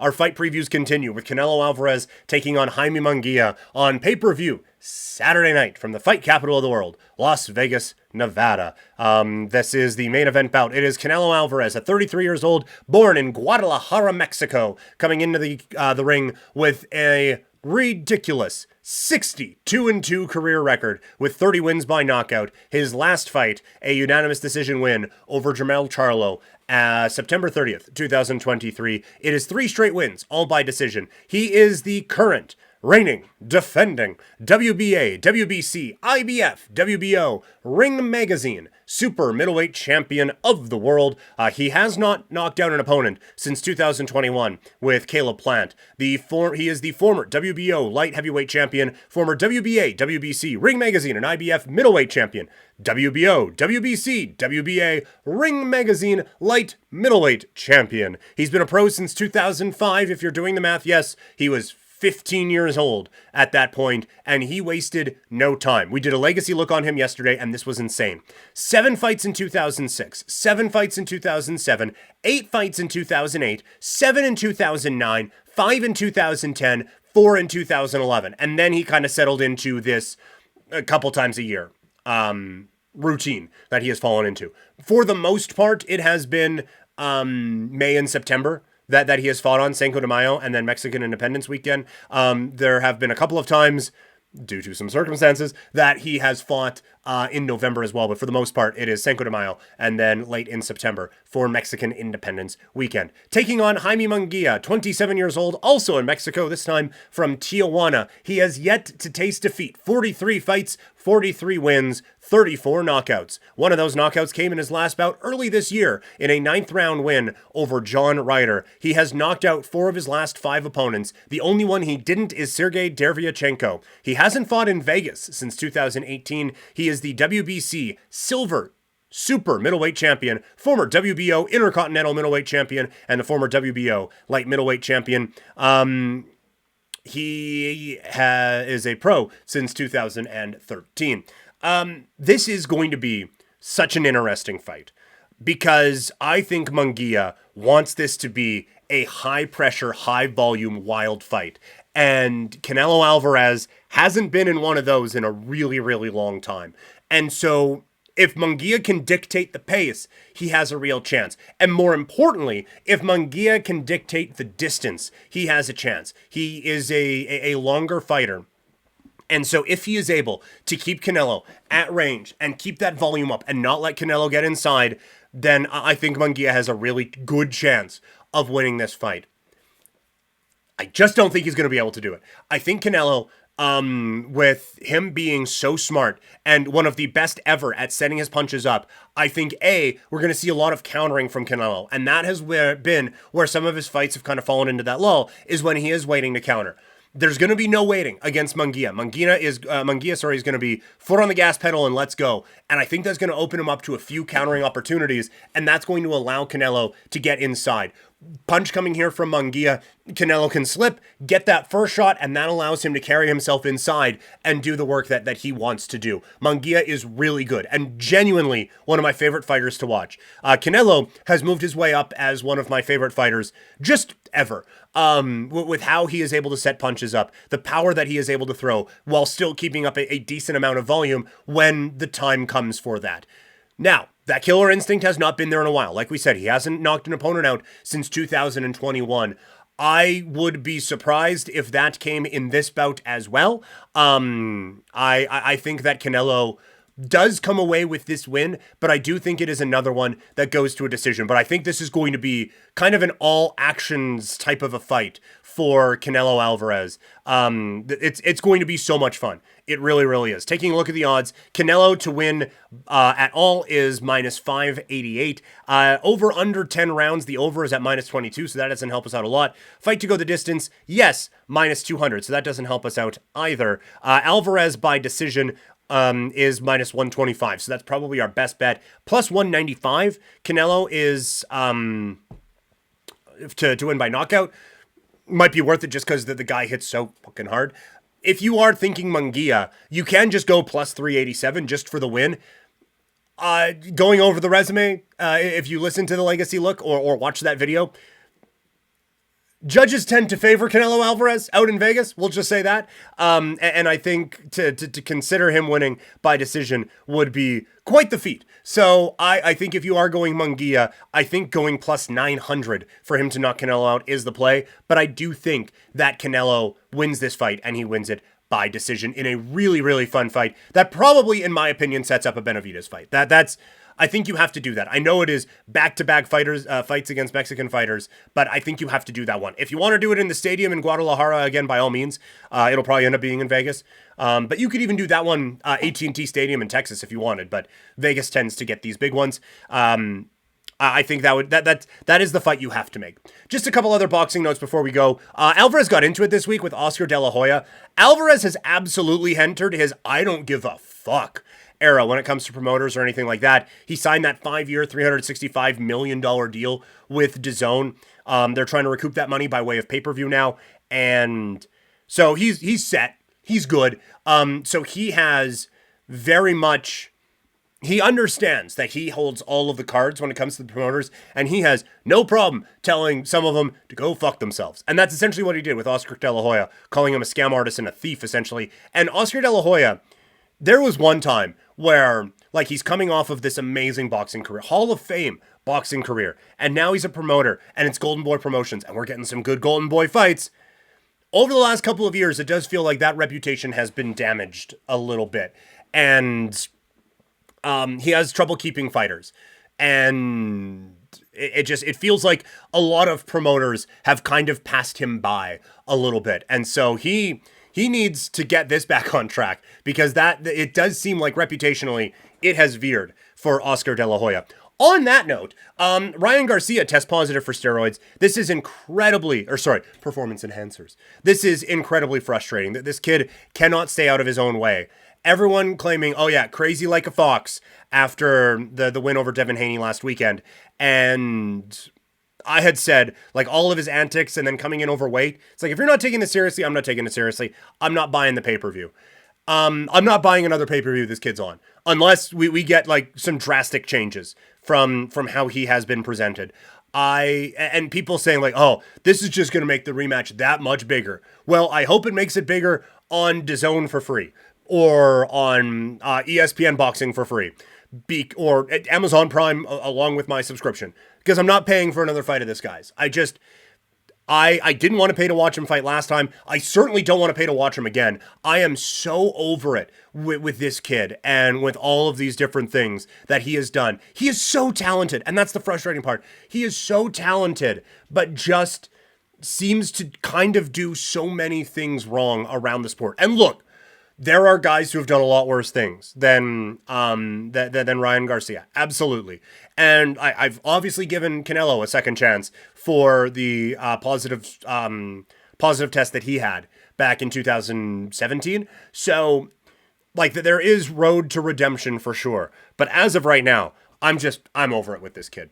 our fight previews continue with Canelo Alvarez taking on Jaime Munguia on pay-per-view Saturday night from the fight capital of the world, Las Vegas, Nevada. This is the main event bout. It is Canelo Alvarez, at 33 years old, born in Guadalajara, Mexico, coming into the ring with a ridiculous 62-2 career record with 30 wins by knockout. His last fight, a unanimous decision win over Jermell Charlo, September 30th, 2023. It is 3 straight wins, all by decision. He is the current reigning, defending WBA, WBC, IBF, WBO, Ring Magazine, super middleweight champion of the world. He has not knocked down an opponent since 2021 with Caleb Plant. He is the former WBO light heavyweight champion, former WBA, WBC, Ring Magazine, and IBF middleweight champion. WBO, WBC, WBA, Ring Magazine, light middleweight champion. He's been a pro since 2005. If you're doing the math, yes, he was 15 years old at that point, and he wasted no time. We did a legacy look on him yesterday, and this was insane. 7 fights in 2006, 7 fights in 2007, 8 fights in 2008, 7 in 2009, 5 in 2010, 4 in 2011. And then he kind of settled into this a couple times a year routine that he has fallen into. For the most part, it has been May and September that he has fought on, Cinco de Mayo, and then Mexican Independence Weekend. There have been a couple of times, due to some circumstances, that he has fought in November as well, but for the most part, it is Cinco de Mayo, and then late in September for Mexican Independence Weekend. Taking on Jaime Munguia, 27 years old, also in Mexico, this time from Tijuana. He has yet to taste defeat. 43 fights, 43 wins, 34 knockouts. One of those knockouts came in his last bout early this year in a 9th round win over John Ryder. He has knocked out 4 of his last 5 opponents. The only one he didn't is Sergey Derevyanchenko. He hasn't fought in Vegas since 2018. He is the WBC silver super middleweight champion, former WBO intercontinental middleweight champion, and the former WBO light middleweight champion. He is a pro since 2013. This is going to be such an interesting fight because I think Munguia wants this to be a high-pressure, high-volume, wild fight. And Canelo Alvarez hasn't been in one of those in a really, really long time. And so if Munguia can dictate the pace, he has a real chance. And more importantly, if Munguia can dictate the distance, he has a chance. He is a longer fighter. And so if he is able to keep Canelo at range and keep that volume up and not let Canelo get inside, then I think Munguia has a really good chance of winning this fight. I just don't think he's going to be able to do it. I think Canelo, with him being so smart and one of the best ever at setting his punches up, I think, we're going to see a lot of countering from Canelo. And that has been where some of his fights have kind of fallen into that lull, is when he is waiting to counter. There's going to be no waiting against Munguia. Munguia is going to be foot on the gas pedal and let's go. And I think that's going to open him up to a few countering opportunities, and that's going to allow Canelo to get inside. Punch coming here from Munguia, Canelo can slip, get that first shot, and that allows him to carry himself inside and do the work that he wants to do. Munguia is really good and genuinely one of my favorite fighters to watch. Canelo has moved his way up as one of my favorite fighters just ever. With how he is able to set punches up, the power that he is able to throw while still keeping up a decent amount of volume when the time comes for that. Now, that killer instinct has not been there in a while. Like we said, he hasn't knocked an opponent out since 2021. I would be surprised if that came in this bout as well. I think that Canelo does come away with this win, but I do think it is another one that goes to a decision. But I think this is going to be kind of an all actions type of a fight for Canelo Alvarez. It's going to be so much fun. It really, really is. Taking a look at the odds, Canelo to win at all is minus 588. Over under 10 rounds, the over is at minus 22, so that doesn't help us out a lot. Fight to go the distance, yes, minus 200, so that doesn't help us out either. Alvarez by decision is minus 125, so that's probably our best bet. Plus 195, Canelo is to win by knockout. Might be worth it just because the guy hits so fucking hard. If you are thinking Munguia, you can just go plus 387 just for the win. Going over the resume, if you listen to the Legacy Look or watch that video, judges tend to favor Canelo Alvarez out in Vegas. We'll just say that. And I think to consider him winning by decision would be quite the feat. So I think if you are going Munguia, I think going plus 900 for him to knock Canelo out is the play. But I do think that Canelo wins this fight, and he wins it by decision in a really, really fun fight that probably, in my opinion, sets up a Benavidez fight. I think you have to do that. I know it is back-to-back fights against Mexican fighters, but I think you have to do that one. If you want to do it in the stadium in Guadalajara, again, by all means, it'll probably end up being in Vegas. But you could even do that one, AT&T Stadium in Texas if you wanted, but Vegas tends to get these big ones. I think that is the fight you have to make. Just a couple other boxing notes before we go. Alvarez got into it this week with Oscar De La Hoya. Alvarez has absolutely entered his I don't give a fuck era when it comes to promoters or anything like that. He signed that 5-year, $365 million deal with DAZN. They're trying to recoup that money by way of pay-per-view now. And so he's set. He's good. So he has very much... He understands that he holds all of the cards when it comes to the promoters, and he has no problem telling some of them to go fuck themselves. And that's essentially what he did with Oscar De La Hoya, calling him a scam artist and a thief, essentially. And Oscar De La Hoya, there was one time where, like, he's coming off of this amazing boxing career, Hall of Fame boxing career, and now he's a promoter, and it's Golden Boy Promotions, and we're getting some good Golden Boy fights. Over the last couple of years, it does feel like that reputation has been damaged a little bit. And... he has trouble keeping fighters, and it feels like a lot of promoters have kind of passed him by a little bit, and so he needs to get this back on track, because it does seem like reputationally it has veered for Oscar De La Hoya. On that note, Ryan Garcia tests positive for steroids. This is performance enhancers. This is incredibly frustrating that this kid cannot stay out of his own way. Everyone claiming, oh yeah, crazy like a fox after the win over Devin Haney last weekend. And I had said, like, all of his antics and then coming in overweight. It's like, if you're not taking this seriously, I'm not taking it seriously. I'm not buying the pay-per-view. I'm not buying another pay-per-view this kid's on. Unless we get, like, some drastic changes from how he has been presented. And people saying, like, oh, this is just going to make the rematch that much bigger. Well, I hope it makes it bigger on DAZN for free. Or on ESPN Boxing for free, or at Amazon Prime along with my subscription, because I'm not paying for another fight of this guy's. I didn't want to pay to watch him fight last time. I certainly don't want to pay to watch him again. I am so over it with this kid and with all of these different things that he has done. He is so talented, and that's the frustrating part. He is so talented, but just seems to kind of do so many things wrong around the sport. And look, there are guys who have done a lot worse things than Ryan Garcia. Absolutely. And I've obviously given Canelo a second chance for the positive test that he had back in 2017. So, like, there is road to redemption for sure. But as of right now, I'm over it with this kid.